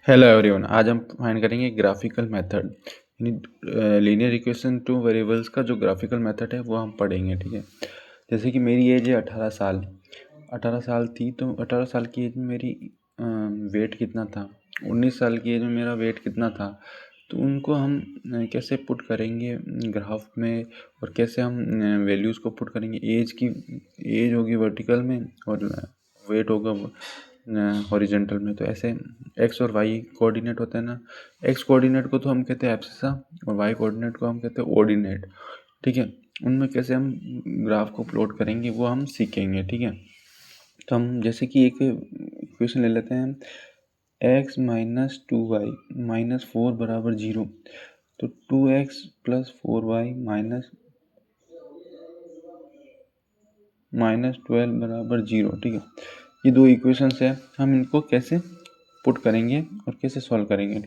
Hello everyone, आज हम find करेंगे ग्राफिकल मेथड यानी लीनियर इक्वेशन टू वेरिएबल्स का जो ग्राफिकल मेथड है वो हम पढ़ेंगे। ठीक है। जैसे कि मेरी एज है 18 साल। 18 साल थी तो 18 साल की एज में मेरी वेट कितना था, 19 साल की एज में मेरा वेट कितना था, तो उनको हम कैसे पुट करेंगे ग्राफ में और कैसे हम वैल्यूज़ को पुट करेंगे। एज होगी वर्टिकल में और वेट होगा हॉरिजेंटल में। तो ऐसे एक्स और वाई कोऑर्डिनेट होता है ना, एक्स कोऑर्डिनेट को तो हम कहते हैं एब्सिसा और वाई कोऑर्डिनेट को हम कहते हैं ऑर्डिनेट। ठीक है। उनमें कैसे हम ग्राफ को प्लॉट करेंगे वो हम सीखेंगे। ठीक है। तो हम जैसे कि एक इक्वेशन ले लेते हैं, x माइनस 2y माइनस 4 बराबर 0। तो 2x प्लस 4y माइनस 12 बराबर 0। ठीक है। ये दो इक्वेशंस है, हम इनको कैसे पुट करेंगे और कैसे सॉल्व करेंगे।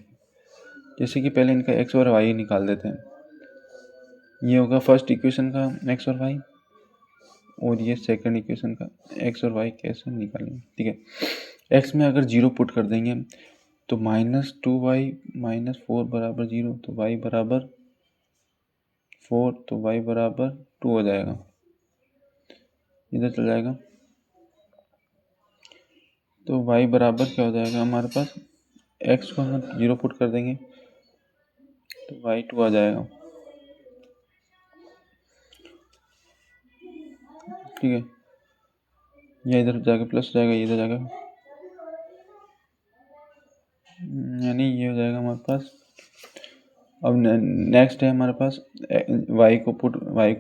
जैसे कि पहले इनका x और y निकाल देते हैं। ये होगा फर्स्ट इक्वेशन का x और y और ये सेकंड इक्वेशन का x और y कैसे निकालेंगे। ठीक है। x में अगर 0 पुट कर देंगे तो माइनस 2y माइनस 4 बराबर 0, तो y बराबर 4, तो y बराबर 2 हो जाएगा, इधर चल जाएगा। तो y बराबर क्या हो जाएगा हमारे पास, x को हम 0 पुट कर देंगे तो y 2 आ जाएगा। ठीक है। यह इधर जाके प्लस हो जाएगा, इधर जाएगा, यानी ये हो जाएगा हमारे पास। अब नेक्स्ट है हमारे पास y को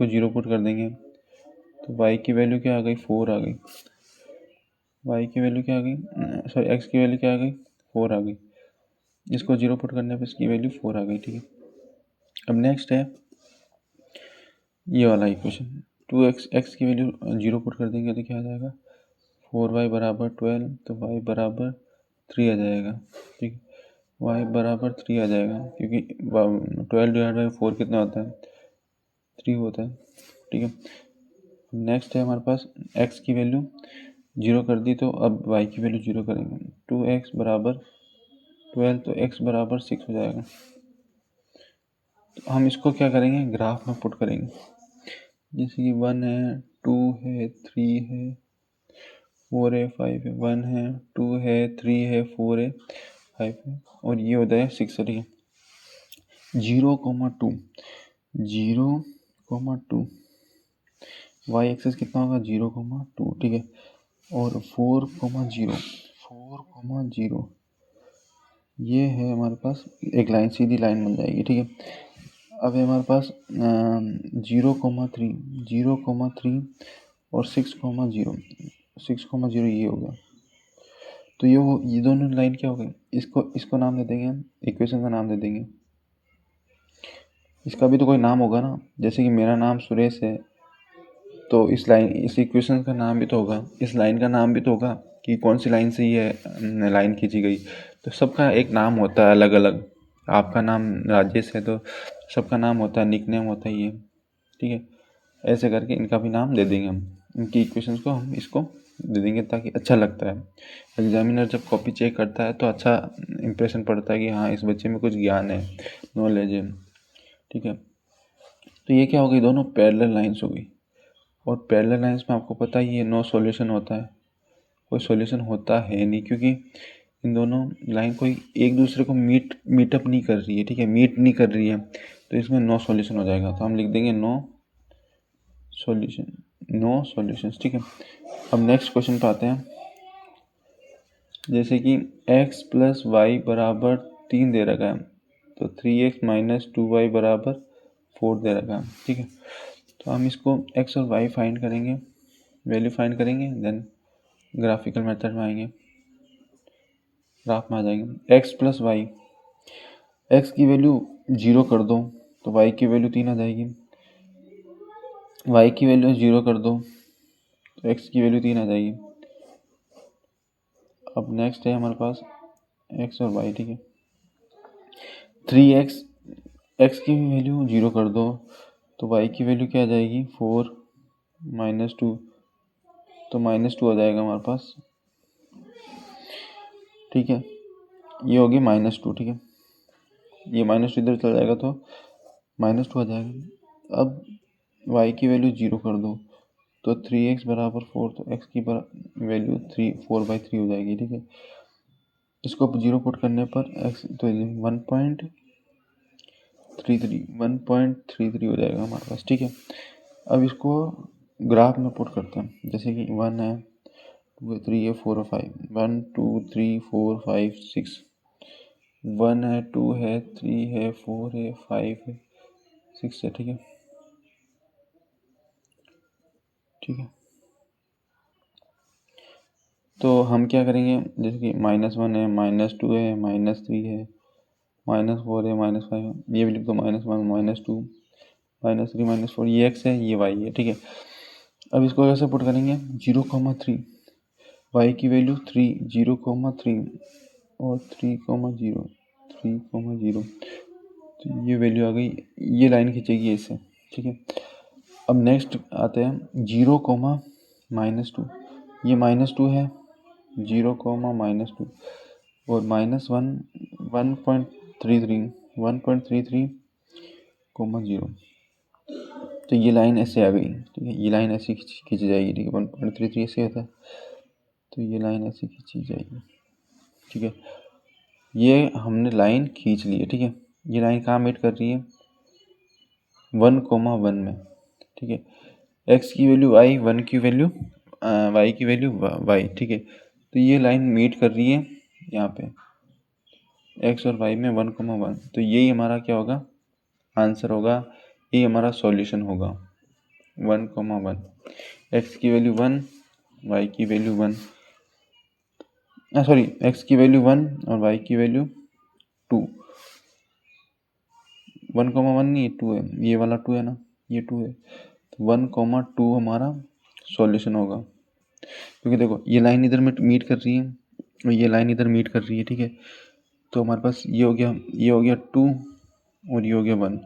0 पुट कर देंगे तो y की वैल्यू क्या आ गई, 4 आ गई। y की वैल्यू क्या आ गई, सॉरी x की वैल्यू क्या आ गई, 4 आ गई। इसको 0 पुट करने पर इसकी वैल्यू 4 आ गई। ठीक है। अब नेक्स्ट है ये वाला इक्वेशन, 2x की वैल्यू 0 पुट कर देंगे तो क्या आ जाएगा, 4y बराबर 12, तो y बराबर 3 आ जाएगा। ठीक है। y बराबर 3 आ जाएगा क्योंकि 12 डिवाइड बाई 4 कितना होता है, 3 होता है। ठीक है। नेक्स्ट है हमारे पास x की वैल्यू 0 कर दी, तो अब y की वैल्यू 0 करेंगे, 2x बराबर 12, तो x बराबर 6 हो जाएगा। तो हम इसको क्या करेंगे, ग्राफ में पुट करेंगे। जैसे कि 1 है, 2 है, 3 है, 4 है, 5 है। 1 है, 2 है, 3 है, 4 है, 5 है और ये होता है 6। ठीक है। 0,2 0,2 वाई एक्सेस कितना होगा, 0,2। ठीक है। और 4,0 ये है हमारे पास एक लाइन, सीधी लाइन बन जाएगी। ठीक है। अब है हमारे पास 0,3 और 6,0 ये हो गया। तो ये दोनों लाइन क्या हो गई, इसको नाम दे देंगे हम, इक्वेशन का नाम दे देंगे। इसका भी तो कोई नाम होगा ना, जैसे कि मेरा नाम सुरेश है तो इस इक्वेशन का नाम भी तो होगा, इस लाइन का नाम भी तो होगा कि कौन सी लाइन से ये लाइन खींची गई। तो सबका एक नाम होता है अलग अलग। आपका नाम राजेश है तो सबका नाम होता है, निकनेम होता है ये। ठीक है। ऐसे करके इनका भी नाम दे देंगे हम, इनकी इक्वेशंस को हम इसको दे देंगे ताकि अच्छा लगता है। एग्जामिनर जब कॉपी चेक करता है तो अच्छा इंप्रेशन पड़ता है कि हाँ इस बच्चे में कुछ ज्ञान है, नॉलेज है। ठीक है। तो ये क्या हो गई, दोनों पैरेलल लाइंस हो गई। और पैरेलल लाइंस में आपको पता ही है नो सॉल्यूशन होता है, कोई सॉल्यूशन होता है नहीं, क्योंकि इन दोनों लाइन कोई एक दूसरे को मीटअप नहीं कर रही है। ठीक है। मीट नहीं कर रही है तो इसमें नो सॉल्यूशन हो जाएगा। तो हम लिख देंगे नो सॉल्यूशंस। ठीक है। अब नेक्स्ट क्वेश्चन पे आते हैं। जैसे कि x प्लस वाई बराबर 3 दे रखा है, तो 3x माइनस 2y बराबर 4 दे रखा है। ठीक है। तो हम इसको x और y फाइंड करेंगे, वैल्यू फाइंड करेंगे, देन ग्राफिकल मेथड में आएंगे, ग्राफ में आ जाएंगे। x प्लस वाई, x की वैल्यू 0 कर दो तो y की वैल्यू 3 आ जाएगी, y की वैल्यू 0 कर दो तो x की वैल्यू 3 आ जाएगी। अब नेक्स्ट है हमारे पास x और y। ठीक है। 3x, x की वैल्यू 0 कर दो तो y की वैल्यू क्या आ जाएगी, 4 माइनस 2, तो -2 आ जाएगा हमारे पास। ठीक है। ये होगी -2, ठीक है। ये -2 इधर चला जाएगा तो -2 आ जाएगा। अब y की वैल्यू 0 कर दो तो 3x बराबर 4, तो x की वैल्यू 4/3 हो जाएगी, ठीक है। इसको 0 पुट करने पर x तो 1.33 हो जाएगा हमारे पास, ठीक है। अब इसको ग्राफ में पुट करते हैं, जैसे कि 1 है, 2 है, 3 है, 4 है, 5, 1 2 3 4 5 6, 1 है, 2 है, 3 है, 4 है, 5 है, 6 है, ठीक है, ठीक है। तो हम क्या करेंगे, जैसे कि -1 है, -2 है, -3 है, -4 है, -5 है, ये भी लिख दो, -1 -2 -3 -4, ये x है, ये y है, ठीक है। अब इसको कैसे पुट करेंगे, 0,3, y की वैल्यू 3, 0,3 और 3,0, 3,0, तो ये वैल्यू आ गई, ये लाइन खींचेगी इससे, ठीक है। अब नेक्स्ट आते हैं 0,-2, ये -2 है, 0,-2 और -1 1.33 1.33, तो ये लाइन ऐसे आ गई, ठीक है। ये लाइन ऐसी खींची जाएगी, ठीक है। 1.33 ऐसे होता है, तो ये लाइन ऐसी खींची जाएगी, ठीक है। ये हमने लाइन खींच ली है, ठीक है। ये लाइन कहाँ मीट कर रही है, 1,1 में, ठीक है। x की वैल्यू y, 1 की वैल्यू y की वैल्यू y, ठीक है। तो ये लाइन मीट कर रही है यहाँ पे x और y में 1,1, तो यही हमारा क्या होगा, आंसर होगा, ये हमारा सॉल्यूशन होगा 1,1। x की वैल्यू 1, y की वैल्यू 1, सॉरी, x की वैल्यू 1 और y की वैल्यू 2, 1,1 नहीं, 2 है, ये वाला 2 है ना, ये 2 है, तो 1,2 हमारा सॉल्यूशन होगा। क्योंकि देखो ये लाइन इधर मीट कर रही है और ये लाइन इधर मीट कर रही है, ठीक है। तो हमारे पास ये हो गया, 2 और ये हो गया 1,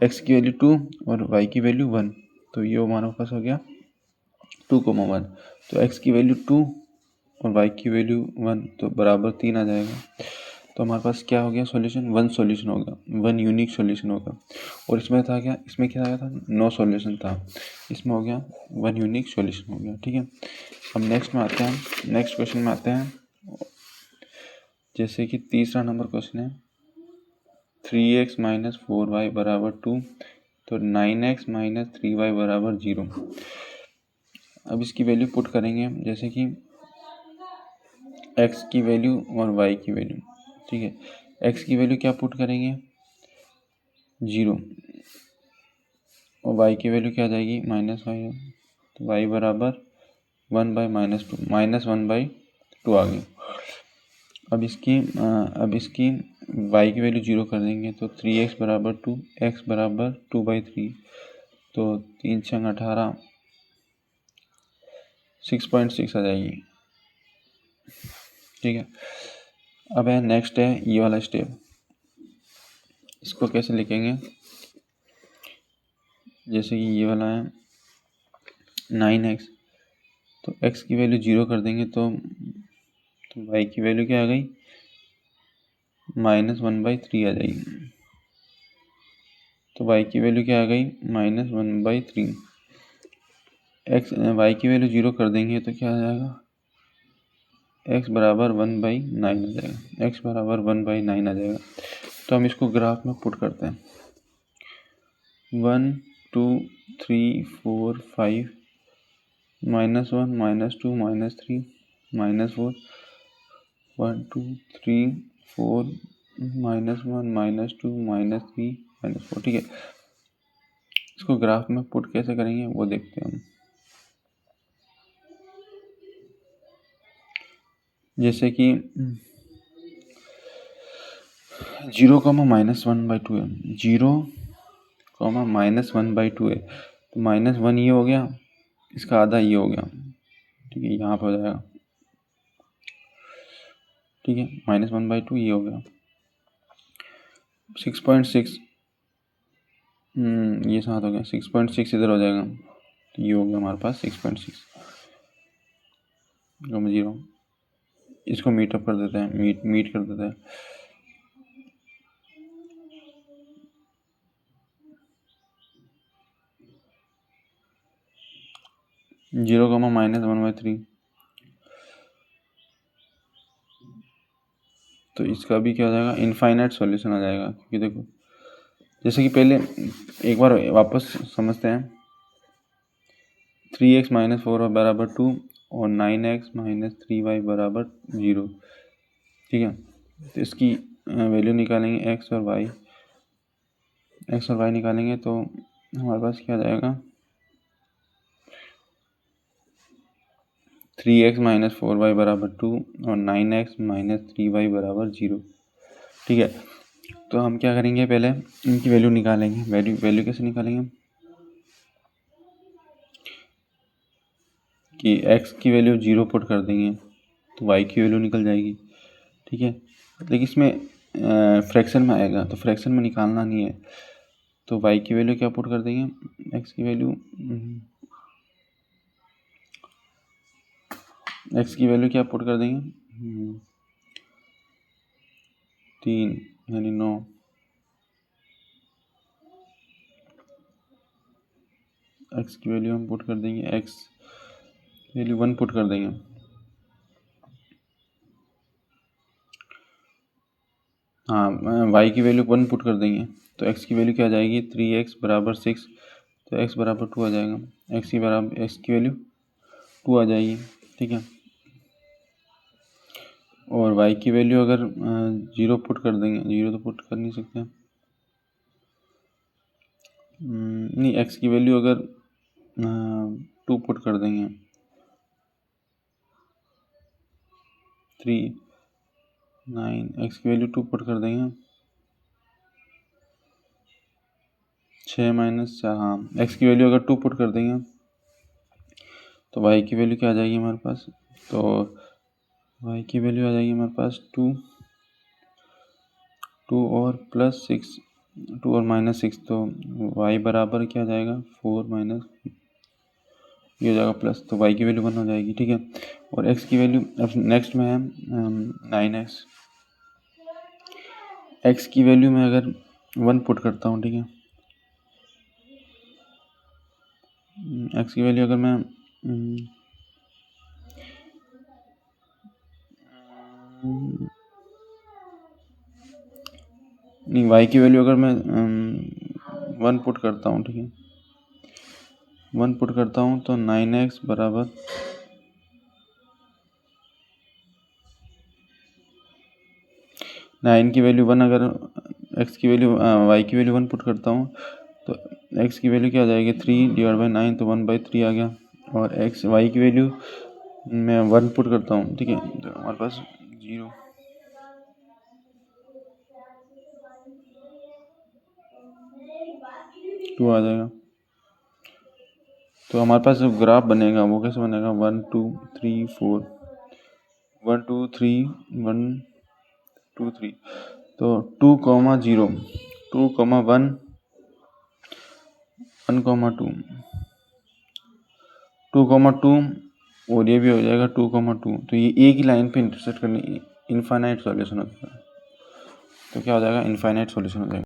x की वैल्यू 2 और y की वैल्यू 1, तो ये हमारे पास हो गया 2,1, तो x की वैल्यू 2 और y की वैल्यू 1, तो बराबर 3 आ जाएगा। तो हमारे पास क्या हो गया सॉल्यूशन, 1 सॉल्यूशन होगा, 1 यूनिक सॉल्यूशन होगा। और इसमें था क्या, इसमें क्या आया था, नो सॉल्यूशन था, इसमें हो गया 1 यूनिक सॉल्यूशन हो गया, ठीक है। अब नेक्स्ट में आते हैं, नेक्स्ट क्वेश्चन में आते हैं, जैसे कि तीसरा नंबर क्वेश्चन है 3x - 4y बराबर 2, तो 9x - 3y बराबर 0। अब इसकी वैल्यू पुट करेंगे, जैसे कि x की वैल्यू और y की वैल्यू, ठीक है। x की वैल्यू क्या पुट करेंगे, 0, और y की वैल्यू क्या आ जाएगी, -y, तो y बराबर 1/-2, -1/2 आ गई। अब इसकी y की वैल्यू 0 कर देंगे, तो 3x बराबर 2, x बराबर 2/3, तो 3 छंग 18, 6.6 आ जाएगी, ठीक है। अब है नेक्स्ट है ये वाला स्टेप, इसको कैसे लिखेंगे, जैसे कि ये वाला है 9x, तो x की वैल्यू 0 कर देंगे, तो y की वैल्यू क्या आ गई, -1/3 आ जाएगी, तो y की वैल्यू क्या आ गई, -1/3, y की वैल्यू 0 कर देंगे तो क्या आ जाएगा, x बराबर 1/9 आ जाएगा, x बराबर 1/9 आ जाएगा। तो हम इसको ग्राफ में पुट करते हैं, 1 2 3 4 5, -1 -2 -3 -4, 1 2 3 4, -1 -2 -3 -4, ठीक है। इसको ग्राफ में पुट कैसे करेंगे वो देखते हैं हम, जैसे कि 0, -1/2 है, 0, -1/2 है, तो -1 ये हो गया, इसका आधा ये हो गया, ठीक है, यहाँ पे हो जाएगा, ठीक है, -1/2 ये हो गया, 6.6, ये साथ हो गया, 6.6 इधर हो जाएगा, तो ये हो गया हमारे पास 6.6, 0, इसको मीटअप कर देते हैं, मीट कर देते हैं। जीरो कमा -1/3, तो इसका भी क्या हो जाएगा, इनफाइनाइट सॉल्यूशन आ जाएगा। क्योंकि देखो जैसे कि पहले एक बार वापस समझते हैं, 3x - 4y = 2 और 9x - 3y = 0, ठीक है। तो इसकी वैल्यू निकालेंगे, x और y निकालेंगे तो हमारे पास क्या आ जाएगा, 3x - 4y = 2 और 9x - 3y = 0, ठीक है। तो हम क्या करेंगे, पहले इनकी वैल्यू निकालेंगे। वैल्यू कैसे निकालेंगे कि x की वैल्यू 0 पुट कर देंगे तो y की वैल्यू निकल जाएगी, ठीक है। लेकिन इसमें फ्रैक्शन में आएगा तो फ्रैक्शन में निकालना नहीं है, तो y की वैल्यू क्या पुट कर देंगे, x की वैल्यू क्या पुट कर देंगे, 3 यानी 9, x की वैल्यू हम पुट कर देंगे, x की वैल्यू 1 पुट कर देंगे, हाँ y की वैल्यू 1 पुट कर देंगे तो x की वैल्यू क्या आ जाएगी, 3x = 6, तो x = 2 आ जाएगा, x की वैल्यू 2 आ जाएगी, ठीक है। और y की वैल्यू अगर 0 पुट कर देंगे, 0 तो पुट कर नहीं सकते, नहीं, x की वैल्यू अगर 2 पुट कर देंगे, 3 9, x की वैल्यू 2 पुट कर देंगे, 6 - 4, हाँ, x की वैल्यू अगर 2 पुट कर देंगे तो y की वैल्यू क्या आ जाएगी हमारे पास, तो y की वैल्यू आ जाएगी हमारे पास 2 और +6, 2 और -6, तो y बराबर क्या आ जाएगा, 4 माइनस ये हो जाएगा प्लस, तो y की वैल्यू 1 हो जाएगी, ठीक है। और x की वैल्यू अब नेक्स्ट में है 9x, x की वैल्यू में अगर 1 पुट करता हूँ, ठीक है, x की वैल्यू अगर मैं नहीं, y की वैल्यू अगर मैं 1 पुट करता हूँ, ठीक है, 1 पुट करता हूँ तो 9x बराबर 9 की वैल्यू 1, अगर x की वैल्यू y की वैल्यू 1 पुट करता हूँ तो x की वैल्यू क्या आ जाएगी, 3/9, तो 1/3 आ गया। और y की वैल्यू मैं 1 पुट करता हूँ, ठीक है, तो हमारे पास 0, टू आ जाएगा। तो हमारे पास जो ग्राफ बनेगा वो कैसे बनेगा, 1 2 3 4, 1 2 3 1 2 3, तो 2, 0, 2, 1 1, 2, 2, 2 और ये भी हो जाएगा 2, 2, तो ये एक ही लाइन पे इंटरसेक्ट करने इनफाइनाइट सॉल्यूशन होता है, तो क्या हो जाएगा, इनफाइनाइट सॉल्यूशन हो जाएगा।